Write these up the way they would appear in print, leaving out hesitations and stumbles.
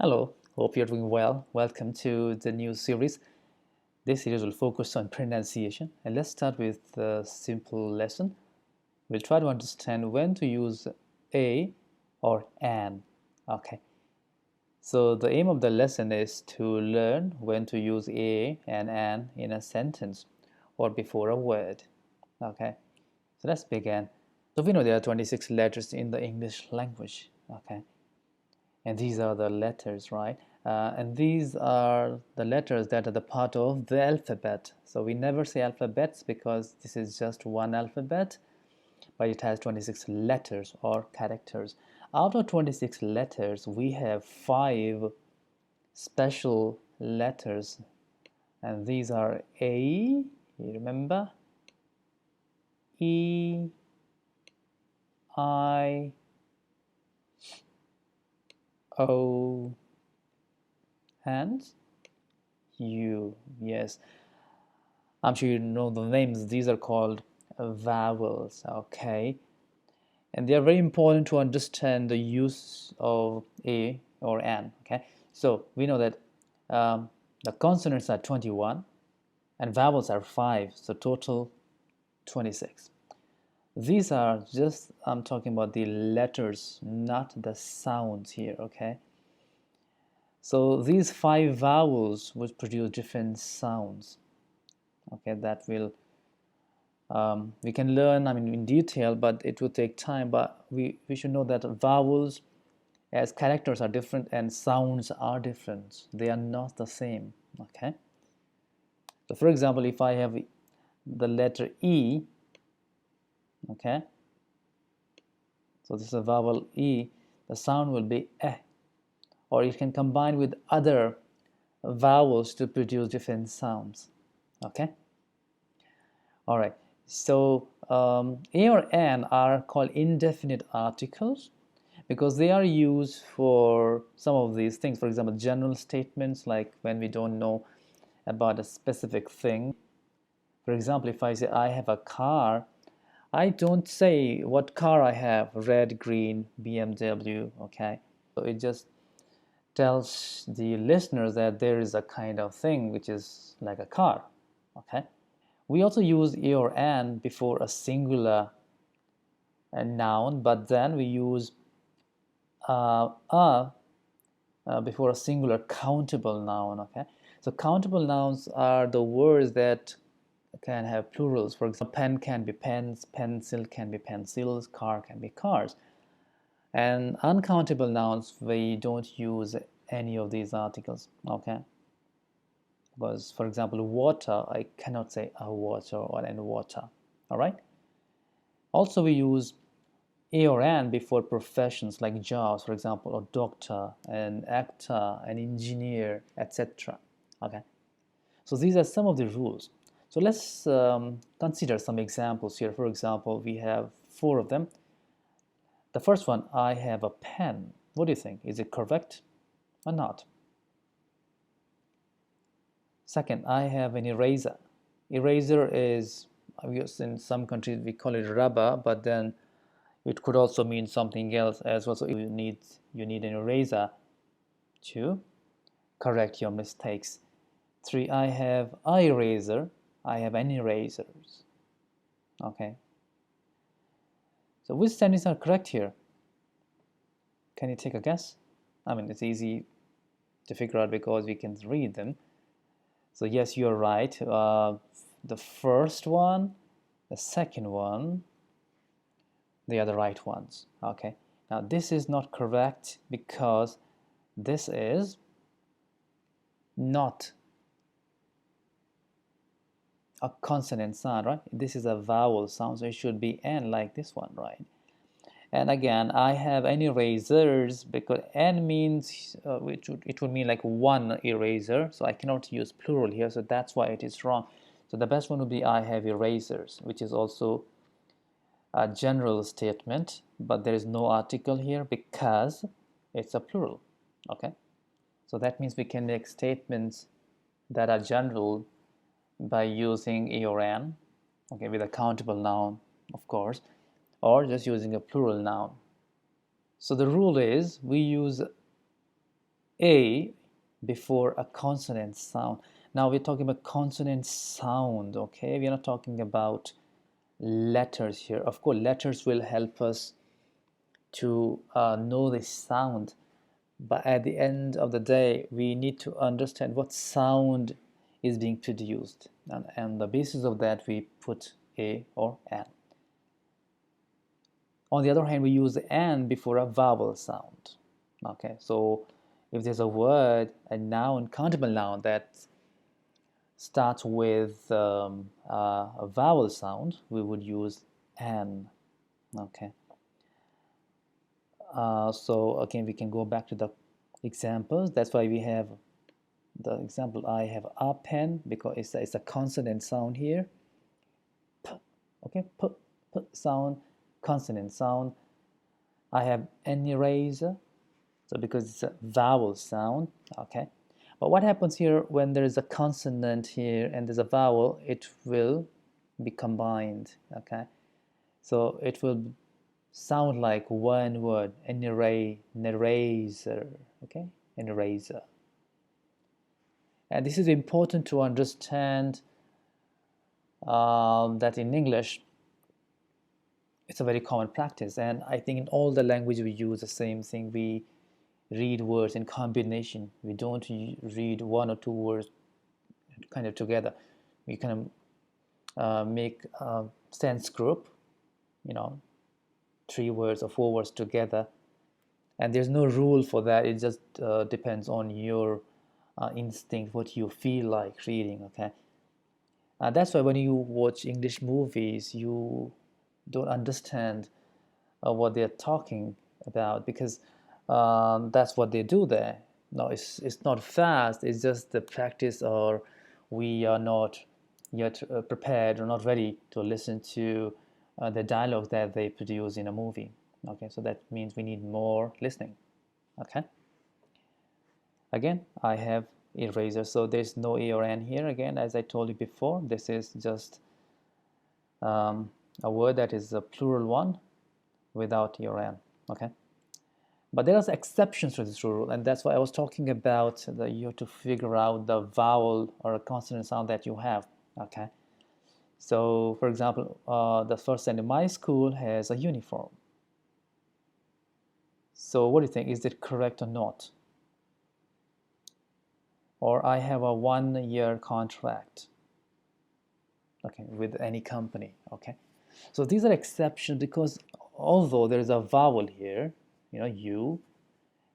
Hello, hope you're doing well. Welcome to the new series. This series will focus on pronunciation, and let's start with a simple lesson. We'll try to understand when to use a or an. Okay, so the aim of the lesson is to learn when to use a and an in a sentence or before a word. Okay, so let's begin. So we know there are 26 letters in the English language. Okay, and these are the letters, right? And these are the letters that are the part of the alphabet. So we never say alphabets because this is just one alphabet, but it has 26 letters or characters. Out of 26 letters, we have 5 special letters, and these are A, you remember? E, I, O, and U. Yes, I'm sure you know the names. These are called vowels, okay? And they are very important to understand the use of a or an, okay? So we know that the consonants are 21 and vowels are 5, so total 26. These are just, I'm talking about the letters, not the sounds here, okay? So these 5 vowels would produce different sounds, okay, that will we can learn, I mean, in detail, but it will take time. But we should know that vowels as characters are different and sounds are different. They are not the same. Okay. So, for example, if I have the letter E, okay, so this is a vowel E, the sound will be eh, or it can combine with other vowels to produce different sounds. Okay. All right. So a or an are called indefinite articles because they are used for some of these things. For example, general statements like when we don't know about a specific thing. For example, if I say I have a car, I don't say what car I have, red, green, BMW, okay? So it just tells the listeners that there is a kind of thing which is like a car, okay? We also use a or an before a singular noun, but then we use a before a singular countable noun. Okay, so countable nouns are the words that can have plurals. For example, pen can be pens, pencil can be pencils, car can be cars. And uncountable nouns, we don't use any of these articles. Okay, because for example, water, I cannot say a water or an water. All right. Also, we use a or an before professions like jobs, for example, a doctor, an actor, an engineer, etc. Okay, so these are some of the rules. So let's consider some examples here. For example, we have 4 of them. The first one, I have a pen. What do you think? Is it correct or not? Second, I have an eraser. Eraser is, I guess in some countries we call it rubber, but then it could also mean something else as well. So you need an eraser to correct your mistakes. 3, I have a eraser. I have an erasers. Okay. So which sentences are correct here? Can you take a guess? I mean, it's easy to figure out because we can read them. So yes, you're right. The first one, the second one, they are the right ones. Okay. Now this is not correct because this is not a consonant sound, right? This is a vowel sound, so it should be N like this one, right? And again, I have any erasers because N means it would mean like one eraser, so I cannot use plural here, so that's why it is wrong. So the best one would be I have erasers, which is also a general statement, but there is no article here because it's a plural. Okay, so that means we can make statements that are general by using a or an, okay, with a countable noun, of course, or just using a plural noun. So the rule is we use A before a consonant sound. Now we're talking about consonant sound, okay? We're not talking about letters here. Of course, letters will help us to know the sound, but at the end of the day, we need to understand what sound is being produced. And on the basis of that, we put A or N. On the other hand, we use the N before a vowel sound. Okay, so if there's a word, a noun, countable noun that starts with a vowel sound, we would use N. Okay. So again, we can go back to the examples. That's why we have the example. I have a pen because it's a consonant sound here. P, okay, p sound, consonant sound. I have an eraser, so because it's a vowel sound. Okay, but what happens here when there is a consonant here and there's a vowel? It will be combined. Okay, so it will sound like one word, an eraser, okay, an eraser. And this is important to understand that in English, it's a very common practice. And I think in all the languages we use the same thing. We read words in combination. We don't read one or two words kind of together. We kind of make a sense group, you know, 3 words or 4 words together, and there's no rule for that. It just depends on your instinct, what you feel like reading. Okay, that's why when you watch English movies, you don't understand what they're talking about, because that's what they do there. No, it's not fast. It's just the practice, or we are not yet prepared or not ready to listen to the dialogue that they produce in a movie. Okay, so that means we need more listening. Okay, again, I have eraser, so there's no A or N here. Again, as I told you before, this is just a word that is a plural one without E or N. Okay, but there are exceptions to this rule, and that's why I was talking about you have to figure out the vowel or a consonant sound that you have. Okay, so for example, the first sentence, my school has a uniform. So what do you think? Is it correct or not? Or I have a 1-year contract, okay, with any company. Okay, so these are exceptions, because although there is a vowel here, you know, U,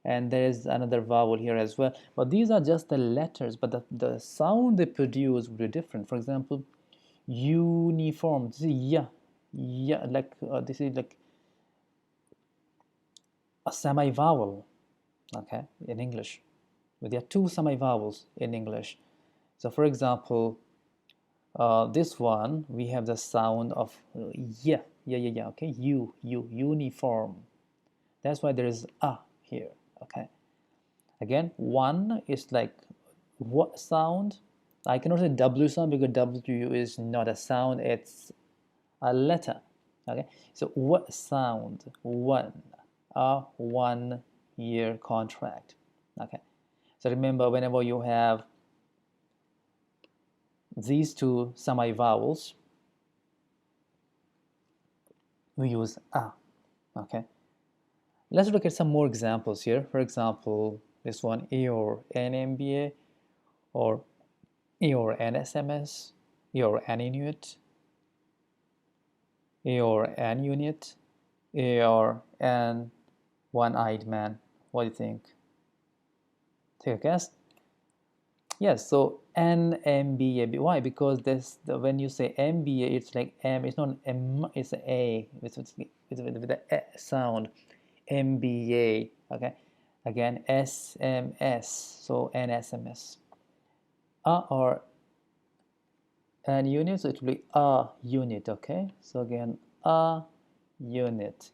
and there is another vowel here as well, but these are just the letters, but the sound they produce will be different. For example, uniform, this is yeah, yeah, like this is like a semi-vowel, okay, in English. But there are 2 semi-vowels in English. So for example, this one, we have the sound of yeah, okay, uniform. That's why there is a here, okay. Again, one is like what sound? I cannot say W sound because W is not a sound, it's a letter, okay. So what sound? One, a 1-year contract, okay. So remember, whenever you have these 2 semi-vowels, we use a, okay. Let's look at some more examples here. For example, this one, A or N MBA, or A or N SMS, A or N Inuit, A or N Unit, A or N One-Eyed Man. What do you think? Take a guess. Yes, so NMBA. Why? Because when you say MBA, it's like M. It's not M. It's an A. It's with the sound. MBA. Okay. Again, SMS. So NSMS. Or N unit. So it will be a unit. Okay. So again, a unit.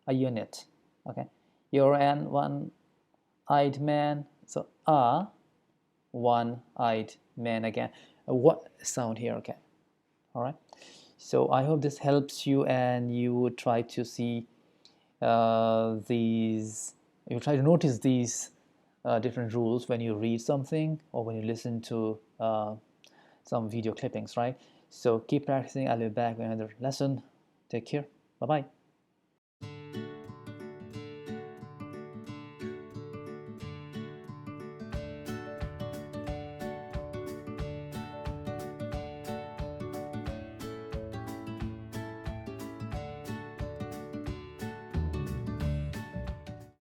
A unit. Okay. You're an one-eyed man. So a one-eyed man again. What sound here? Okay. All right. So I hope this helps you, and you would try to see these. You try to notice these different rules when you read something or when you listen to some video clippings, right? So keep practicing. I'll be back with another lesson. Take care. Bye bye.